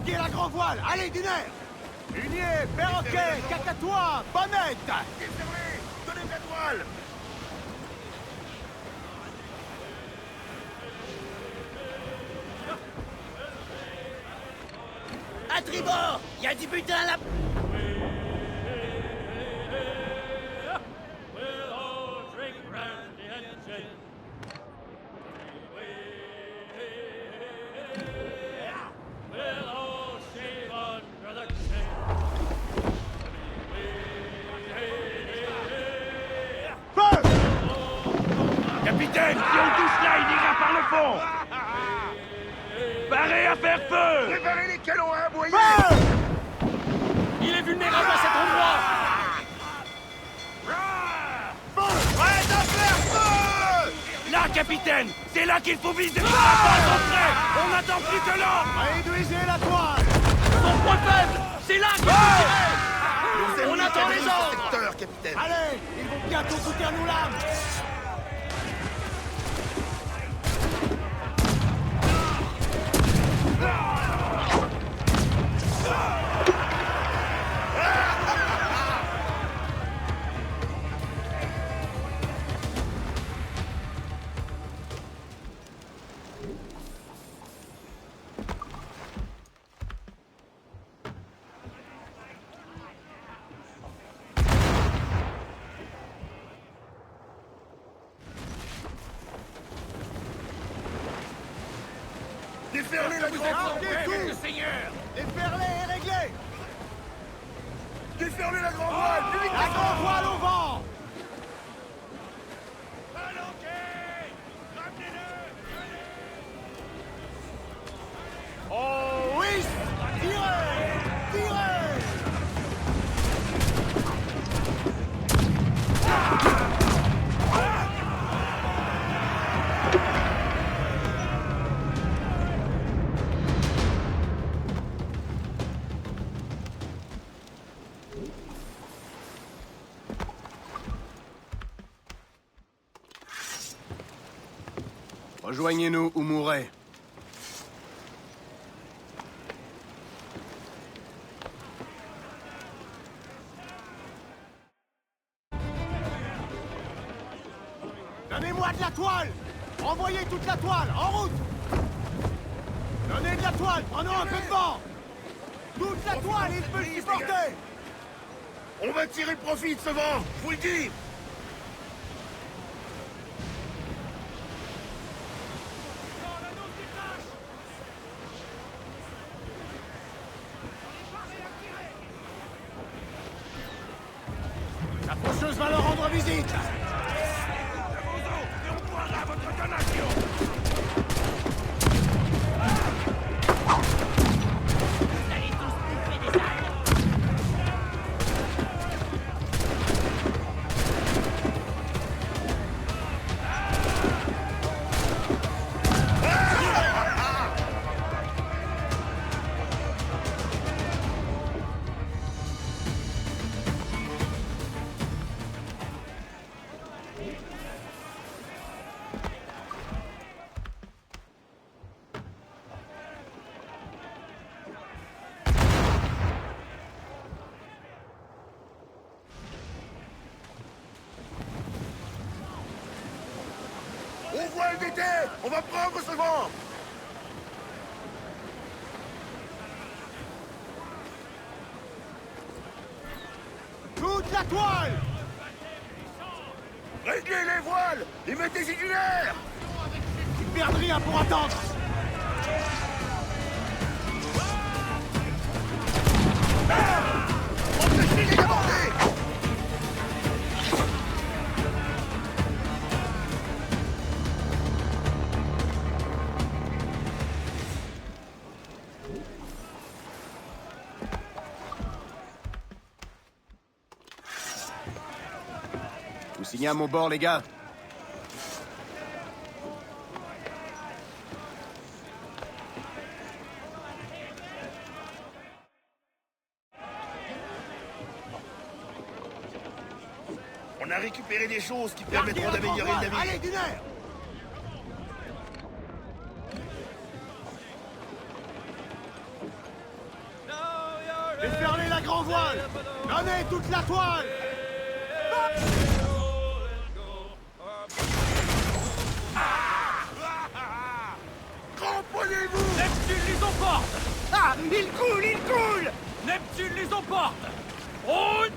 Larguez la grand voile! Allez, Duner! Hunier, perroquet, cacatois, bonnette! Déferlez! Donnez de la toile! À tribord! Y a du butin là! Capitaine, si on touche là, il ira par le fond! Parez à faire feu! Préparez les canons à aboyer! Il est vulnérable à cet endroit! Prête à faire feu! Là, capitaine! C'est là qu'il faut viser pour la base entrée! On n'attend plus que l'ordre! Réduisez la toile! Son point faible! C'est là qu'il faut tirer! On attend les ordres! Secteur, capitaine! Allez! Ils vont bientôt goûter à nous l'âme! Déferlez la grande voile! Seigneur! Déferlez et réglez! Déferlez la grande voile! Plus vite! La grand voile au vent! Oh oui! Tirez! Tirez! Rejoignez-nous ou mourrez. Donnez-moi de la toile! Envoyez toute la toile, en route! Donnez de la toile, prenons un peu de vent! Toute la toile, il peut le supporter! On va tirer profit de ce vent! Je vous le dis! La faucheuse va leur rendre visite! Et on boira votre donation! Vous allez tous bouffer des algues! On voit le d'été! On va prendre ce vent! Toute la toile! Réglez les voiles! Et mettez-y du nerf! Ils perdent rien pour attendre! Empêchez-les d'aborder! Vous signez à mon bord, les gars? On a récupéré des choses qui permettront d'améliorer le navire. Allez, Duner! Déferlez la grand voile. Donnez toute la toile. Cramponnez-vous! Neptune les emporte! Ah, il coule, il coule. Neptune les emporte! Route!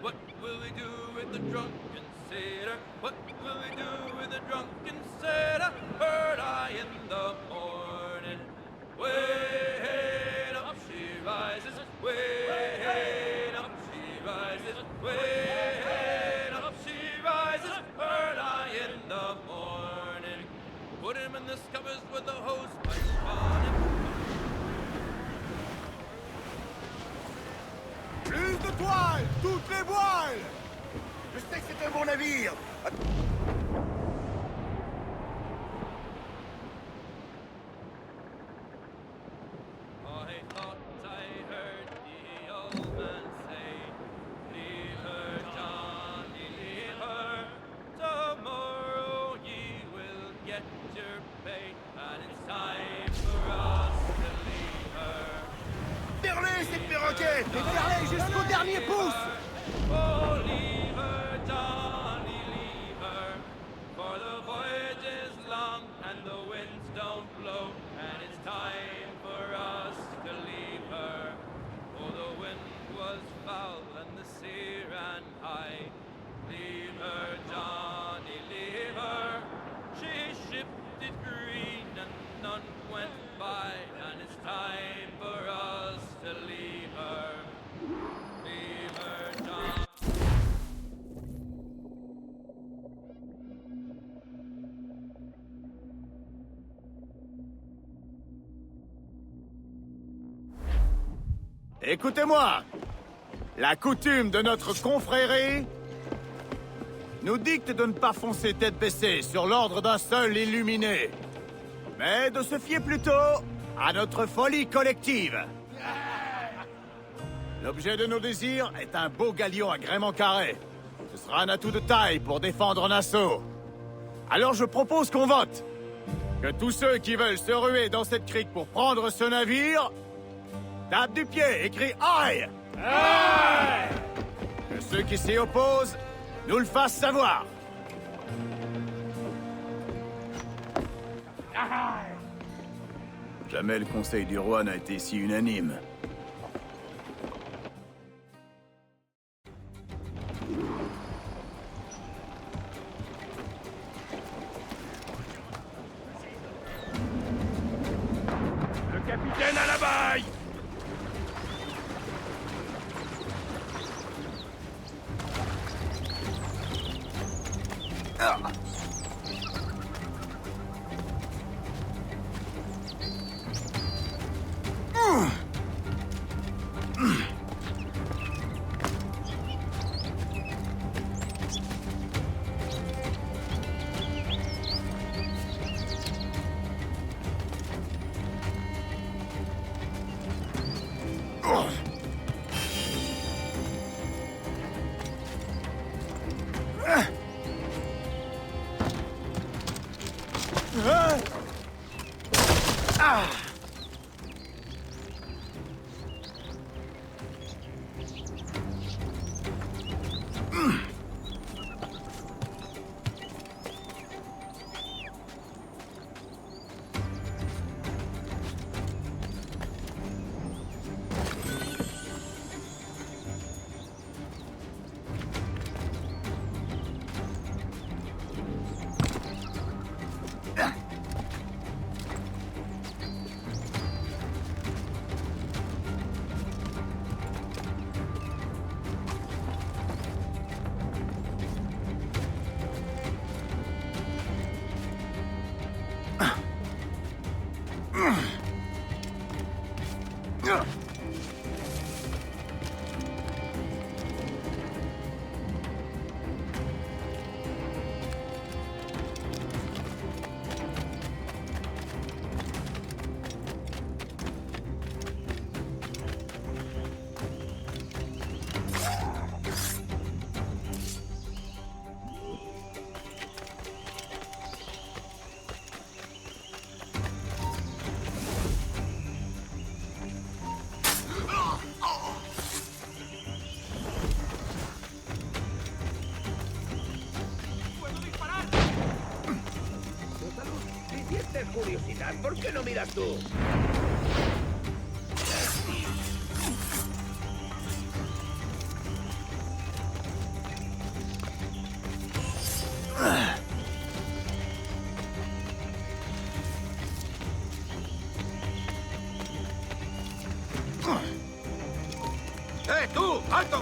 What will we do with the drunken sailor? What will we do with the drunken sailor? Heard I in the morning. Way up she rises, way up she rises, way up she rises. Heard I in the morning. Put him in the scuppers with the hose pipe on him. Plus de toile, toutes les voiles. Je sais que c'est un bon navire. I thought I heard the old man say, leave her, Johnny, leave her. Tomorrow ye will get your pay, and it's time for us to leave her. Déferlez ces perroquets. Déferlez jusqu'au dernier pouce. Oh, leave her, Johnny, leave her. For the voyage is long and the winds don't blow, and it's time for us to leave her. For the wind was foul and the sea ran high. Leave her, Johnny, leave her. She shipped it green and none went by, and it's time for us to leave her. Leave her, Johnny. Écoutez-moi. La coutume de notre confrérie nous dicte de ne pas foncer tête baissée sur l'ordre d'un seul illuminé, mais de se fier plutôt à notre folie collective. L'objet de nos désirs est un beau galion à gréement carré. Ce sera un atout de taille pour défendre Nassau. Alors je propose qu'on vote. Que tous ceux qui veulent se ruer dans cette crique pour prendre ce navire tapent du pied et crient aïe! Aïe! Que ceux qui s'y opposent nous le fassent savoir. Jamais le conseil du roi n'a été si unanime. Le capitaine à la baille! ¿Sientes curiosidad? ¿Por qué no miras tú? ¡Tú! ¡Alto!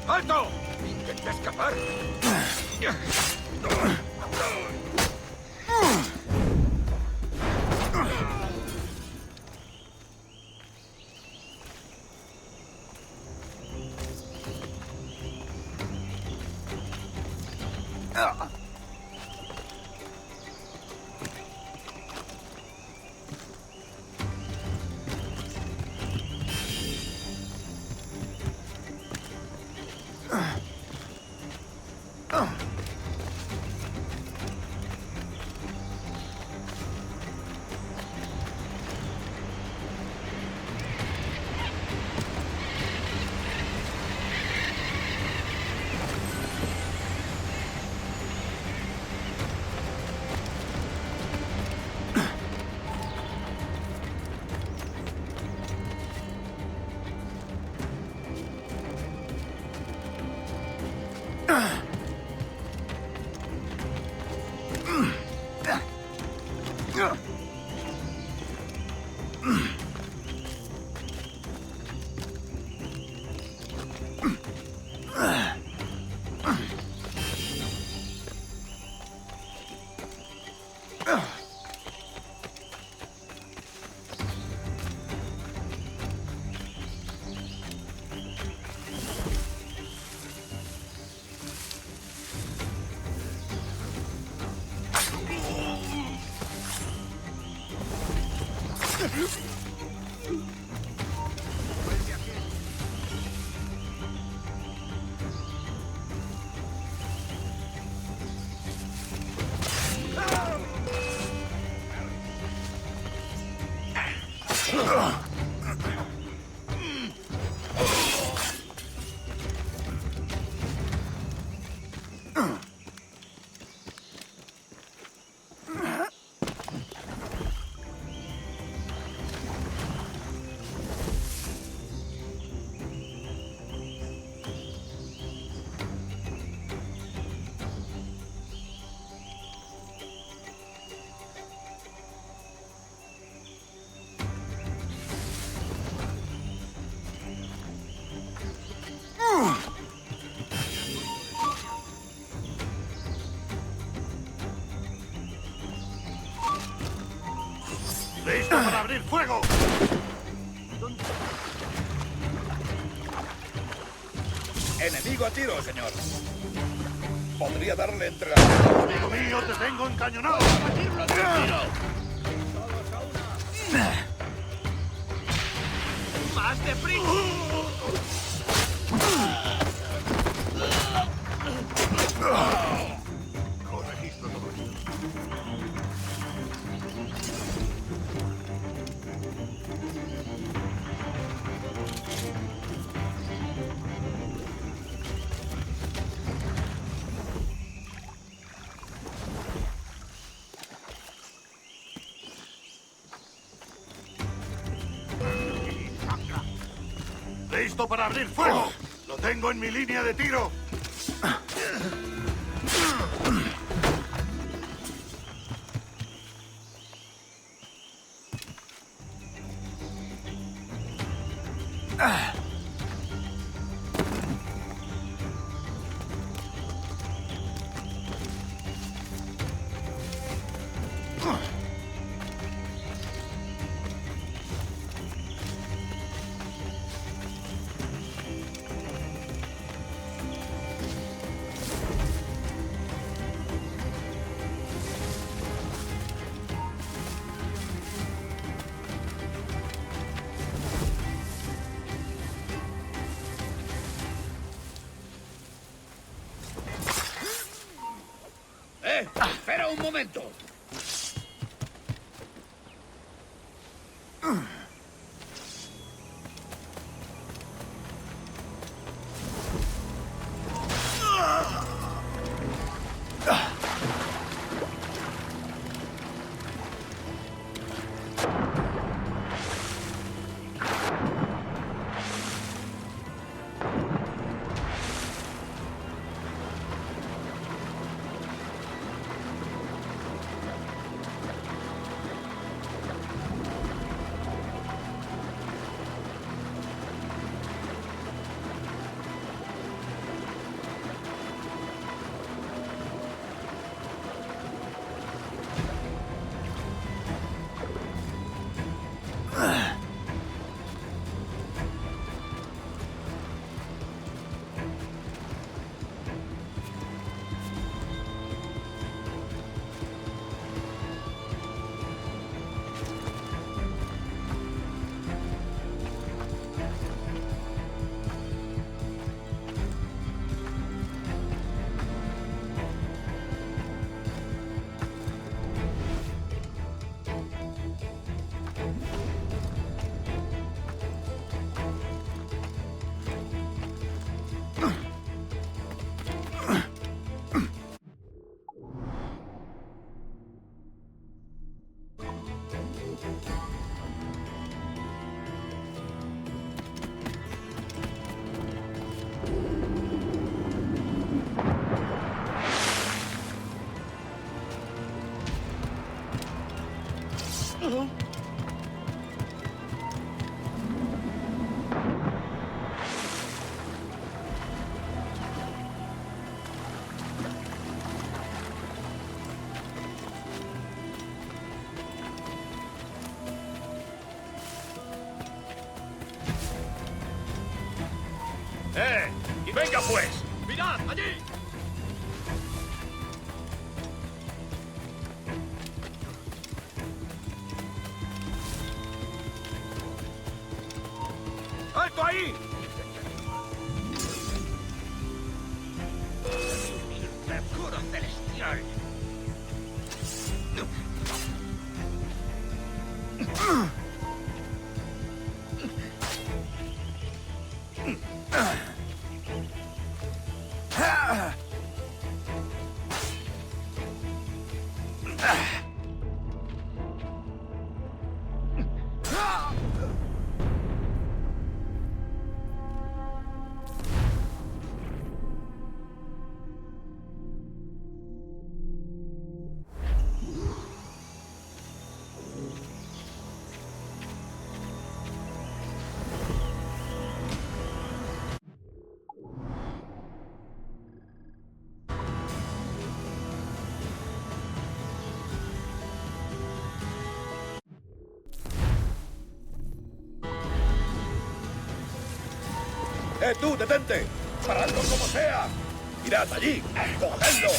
¡Alto! ¡Intenta escapar! fuego! Enemigo a tiro, señor. Podría darle entre las... ¡Amigo mío, te tengo encañonado! ¡Batirlo de tiro! ¡Más deprisa! No registro todo esto. ¡Listo para abrir fuego! ¡Lo tengo en mi línea de tiro! ¡Espera un momento! ¡Y venga pues! ¡Mirad, allí! ¡Alto ahí! ¡Mercurio celestial! tú, detente! ¡Paradlo como sea! ¡Mirad allí! ¡Cogedlo!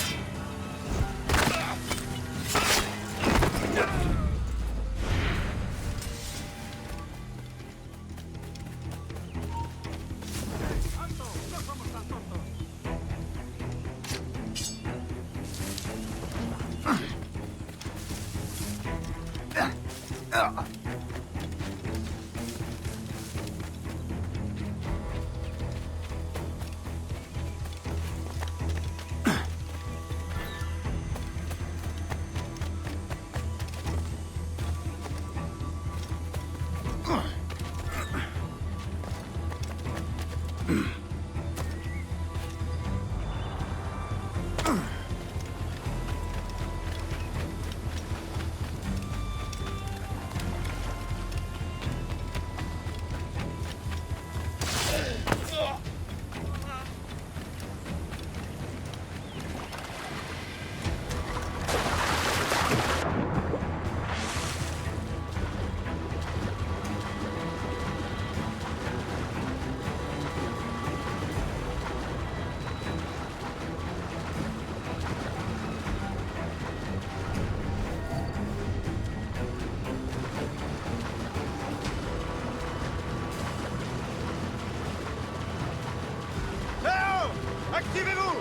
Activez-vous!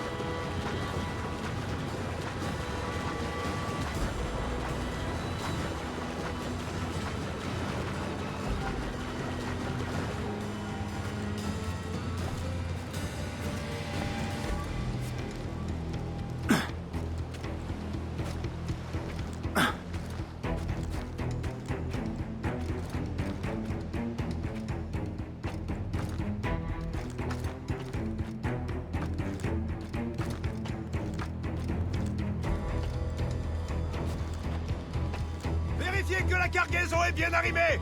Vérifiez que la cargaison est bien arrimée!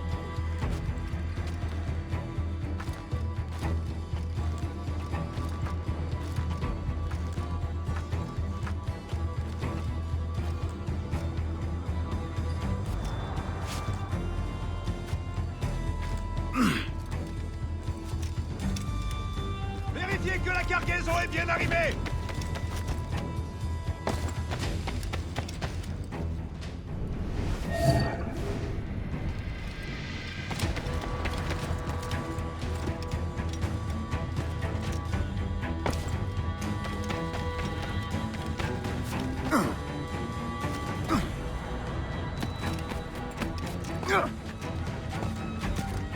Vérifiez que la cargaison est bien arrimée!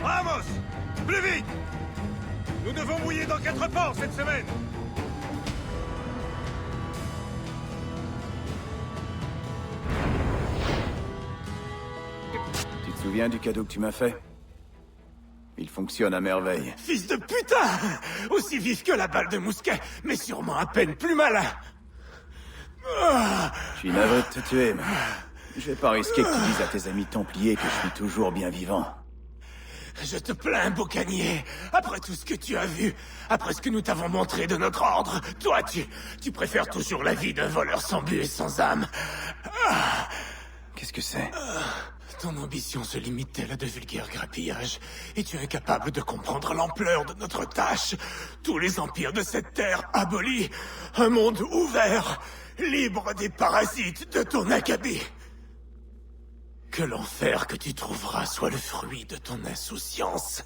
Vamos! Plus vite! Nous devons mouiller dans 4 ports cette semaine! Tu te souviens du cadeau que tu m'as fait? Il fonctionne à merveille. Fils de putain! Aussi vif que la balle de mousquet, mais sûrement à peine plus malin! Je suis navré de te tuer, mais je vais pas risquer que tu dises à tes amis templiers que je suis toujours bien vivant. Je te plains, boucanier. Après tout ce que tu as vu, après ce que nous t'avons montré de notre ordre, toi, tu préfères toujours la vie d'un voleur sans but et sans âme. Qu'est-ce que c'est? Ton ambition se limite-t-elle à de vulgaires grappillages, et tu es incapable de comprendre l'ampleur de notre tâche. Tous les empires de cette terre abolis, un monde ouvert, libre des parasites de ton acabit. Que l'enfer que tu trouveras soit le fruit de ton insouciance.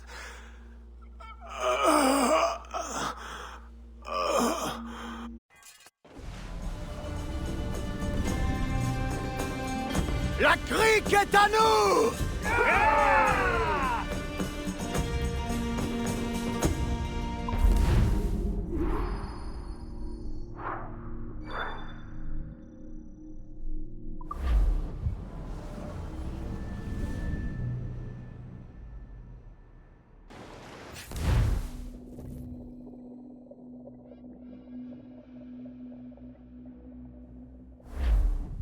La crique est à nous!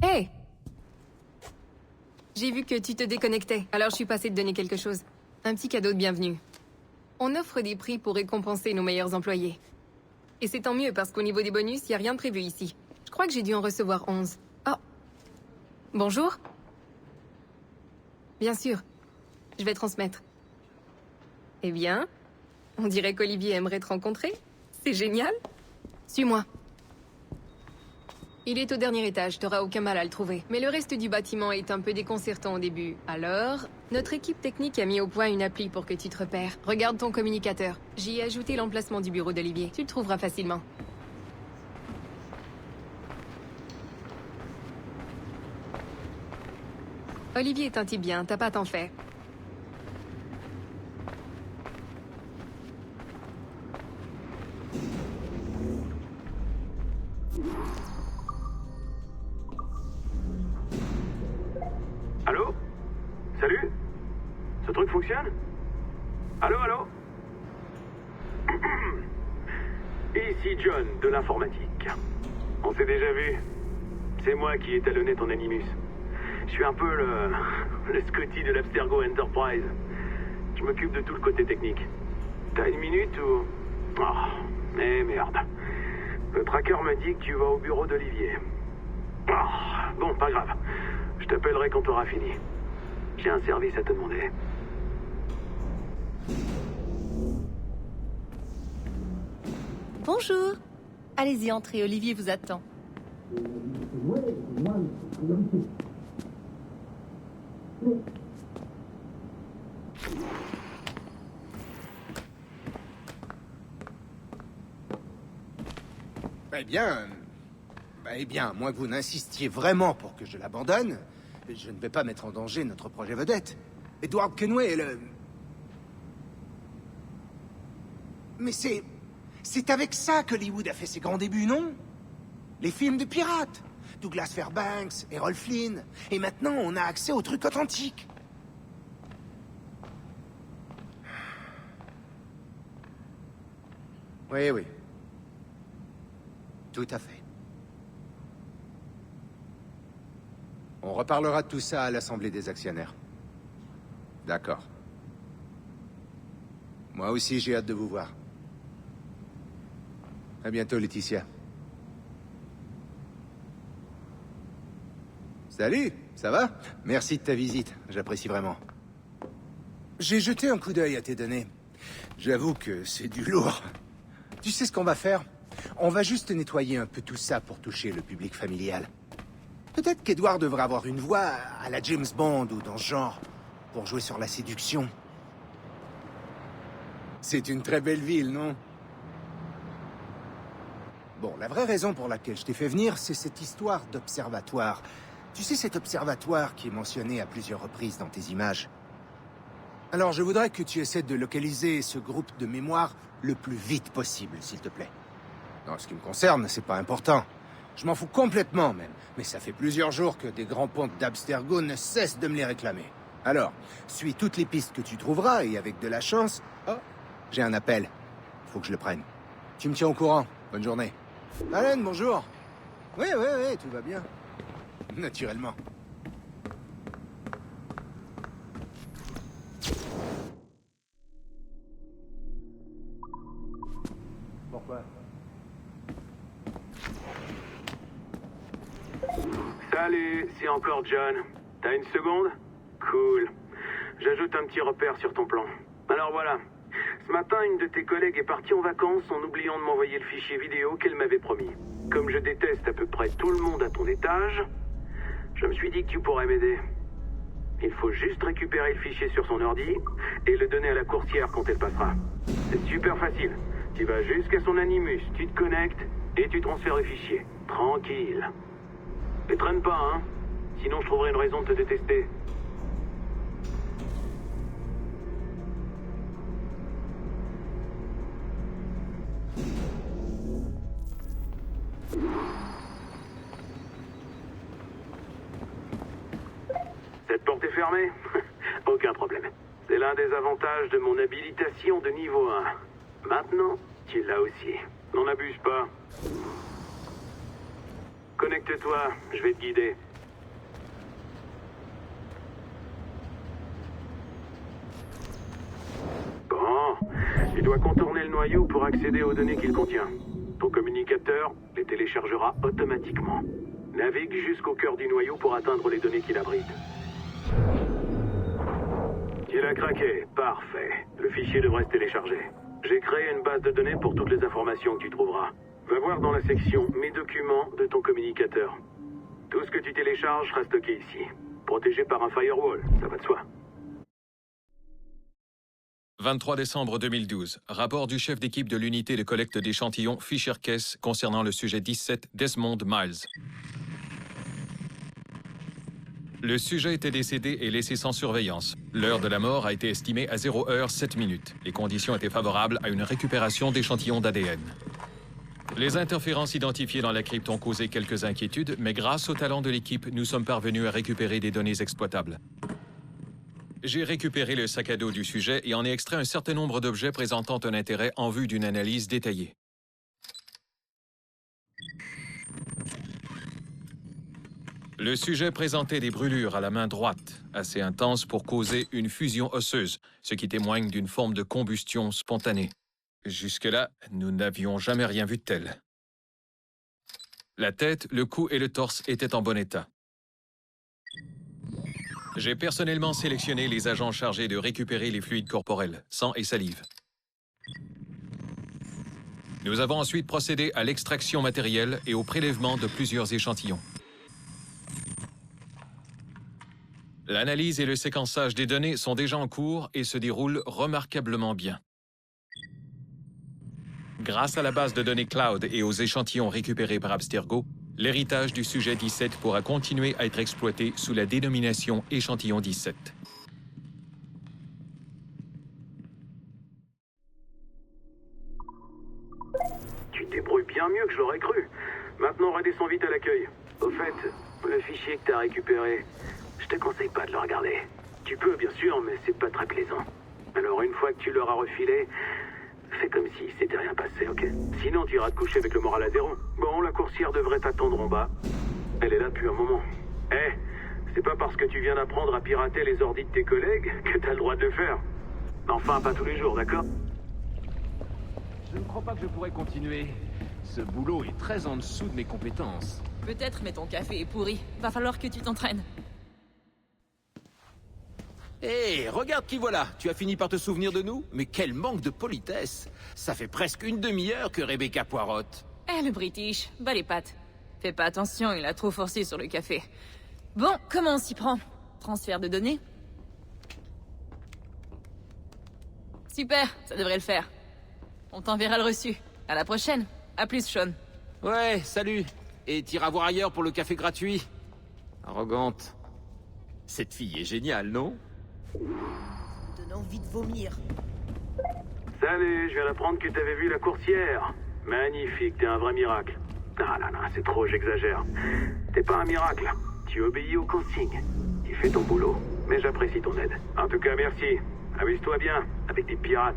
Hey! J'ai vu que tu te déconnectais, alors je suis passée te donner quelque chose. Un petit cadeau de bienvenue. On offre des prix pour récompenser nos meilleurs employés. Et c'est tant mieux, parce qu'au niveau des bonus, y a rien de prévu ici. Je crois que j'ai dû en recevoir 11. Oh! Bonjour? Bien sûr. Je vais transmettre. Eh bien, On dirait qu'Olivier aimerait te rencontrer. C'est génial. Suis-moi. Il est au dernier étage, t'auras aucun mal à le trouver. Mais le reste du bâtiment est un peu déconcertant au début. Alors, notre équipe technique a mis au point une appli pour que tu te repères. Regarde ton communicateur. J'y ai ajouté l'emplacement du bureau d'Olivier. Tu le trouveras facilement. Olivier est un type bien, t'as pas à t'en faire. Allô? Salut? Ce truc fonctionne? Allô, allô? Ici John, de l'informatique. On s'est déjà vu. C'est moi qui ai talonné ton Animus. Je suis un peu le Scotty de l'Abstergo Enterprise. Je m'occupe de tout le côté technique. T'as une minute ou... Oh, mais merde. Le tracker me dit que tu vas au bureau d'Olivier. Oh, bon, pas grave. Je t'appellerai quand t'auras fini. J'ai un service à te demander. Bonjour. Allez-y, entrez, Olivier vous attend. Eh bien, à moins que vous n'insistiez vraiment pour que je l'abandonne, je ne vais pas mettre en danger notre projet vedette. Edward Kenway est le... Mais c'est avec ça qu'Hollywood a fait ses grands débuts, non? Les films de pirates. Douglas Fairbanks, Errol Flynn. Et maintenant, on a accès aux trucs authentiques. Oui, oui. Tout à fait. On reparlera de tout ça à l'Assemblée des actionnaires. D'accord. Moi aussi, j'ai hâte de vous voir. À bientôt, Laetitia. Salut, ça va? Merci de ta visite, j'apprécie vraiment. J'ai jeté un coup d'œil à tes données. J'avoue que c'est du lourd. Tu sais ce qu'on va faire? On va juste nettoyer un peu tout ça pour toucher le public familial. Peut-être qu'Edward devrait avoir une voix à la James Bond ou dans ce genre, pour jouer sur la séduction. C'est une très belle ville, non? Bon, la vraie raison pour laquelle je t'ai fait venir, c'est cette histoire d'observatoire. Tu sais, cet observatoire qui est mentionné à plusieurs reprises dans tes images. Alors, je voudrais que tu essaies de localiser ce groupe de mémoire le plus vite possible, s'il te plaît. En ce qui me concerne, c'est pas important. Je m'en fous complètement, même. Mais ça fait plusieurs jours que des grands pontes d'Abstergo ne cessent de me les réclamer. Alors, suis toutes les pistes que tu trouveras, et avec de la chance... Oh, j'ai un appel. Faut que je le prenne. Tu me tiens au courant. Bonne journée. Alan, bonjour. Oui, tout va bien. Naturellement. Pourquoi? Salut, c'est encore John. T'as une seconde? Cool. J'ajoute un petit repère sur ton plan. Alors voilà. Ce matin, une de tes collègues est partie en vacances en oubliant de m'envoyer le fichier vidéo qu'elle m'avait promis. Comme je déteste à peu près tout le monde à ton étage, je me suis dit que tu pourrais m'aider. Il faut juste récupérer le fichier sur son ordi et le donner à la courtière quand elle passera. C'est super facile. Tu vas jusqu'à son Animus, tu te connectes et tu transfères le fichier. Tranquille. Et traîne pas, hein. Sinon je trouverai une raison de te détester. Cette porte est fermée? Aucun problème. C'est l'un des avantages de mon habilitation de niveau 1. Maintenant, tu l'as aussi. N'en abuse pas. Connecte-toi, je vais te guider. Bon, tu dois contourner le noyau pour accéder aux données qu'il contient. Ton communicateur les téléchargera automatiquement. Navigue jusqu'au cœur du noyau pour atteindre les données qu'il abrite. Tu l'as craqué, parfait. Le fichier devrait se télécharger. J'ai créé une base de données pour toutes les informations que tu trouveras. Va voir dans la section « Mes documents » de ton communicateur. Tout ce que tu télécharges sera stocké ici. Protégé par un firewall, ça va de soi. 23 décembre 2012. Rapport du chef d'équipe de l'unité de collecte d'échantillons Fisher-Case concernant le sujet 17 Desmond Miles. Le sujet était décédé et laissé sans surveillance. L'heure de la mort a été estimée à 0h07. Les conditions étaient favorables à une récupération d'échantillons d'ADN. Les interférences identifiées dans la crypte ont causé quelques inquiétudes, mais grâce au talent de l'équipe, nous sommes parvenus à récupérer des données exploitables. J'ai récupéré le sac à dos du sujet et en ai extrait un certain nombre d'objets présentant un intérêt en vue d'une analyse détaillée. Le sujet présentait des brûlures à la main droite, assez intenses pour causer une fusion osseuse, ce qui témoigne d'une forme de combustion spontanée. Jusque-là, nous n'avions jamais rien vu de tel. La tête, le cou et le torse étaient en bon état. J'ai personnellement sélectionné les agents chargés de récupérer les fluides corporels, sang et salive. Nous avons ensuite procédé à l'extraction matérielle et au prélèvement de plusieurs échantillons. L'analyse et le séquençage des données sont déjà en cours et se déroulent remarquablement bien. Grâce à la base de données cloud et aux échantillons récupérés par Abstergo, l'héritage du sujet 17 pourra continuer à être exploité sous la dénomination échantillon 17. Tu te débrouilles bien mieux que je l'aurais cru. Maintenant, redescends vite à l'accueil. Au fait, le fichier que t'as récupéré, je te conseille pas de le regarder. Tu peux, bien sûr, mais c'est pas très plaisant. Alors, une fois que tu l'auras refilé, fais comme si c'était rien passé, ok? Sinon, tu iras te coucher avec le moral à zéro. Bon, la coursière devrait t'attendre en bas. Elle est là depuis un moment. Eh, c'est pas parce que tu viens d'apprendre à pirater les ordis de tes collègues que t'as le droit de le faire. Enfin, pas tous les jours, d'accord? Je ne crois pas que je pourrais continuer. Ce boulot est très en dessous de mes compétences. Peut-être, mais ton café est pourri. Va falloir que tu t'entraînes. Hé, regarde qui voilà. Tu as fini par te souvenir de nous? Mais quel manque de politesse. Ça fait presque une demi-heure que Rebecca poirote. Eh, le British, bas les pattes. Fais pas attention, il a trop forcé sur le café. Bon, comment on s'y prend? Transfert de données? Super, ça devrait le faire. On t'enverra le reçu. À la prochaine. À plus, Sean. Ouais, salut. Et t'iras voir ailleurs pour le café gratuit. Arrogante. Cette fille est géniale, non? Me donne envie de vomir. Salut, je viens d'apprendre que t'avais vu la coursière. Magnifique, t'es un vrai miracle. Ah là là, c'est trop, j'exagère. T'es pas un miracle. Tu obéis aux consignes. Tu fais ton boulot. Mais j'apprécie ton aide. En tout cas, merci. Amuse-toi bien, avec des pirates.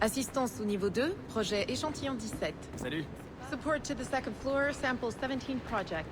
Assistance au niveau 2, projet échantillon 17. Salut. Support to the second floor, sample 17 project.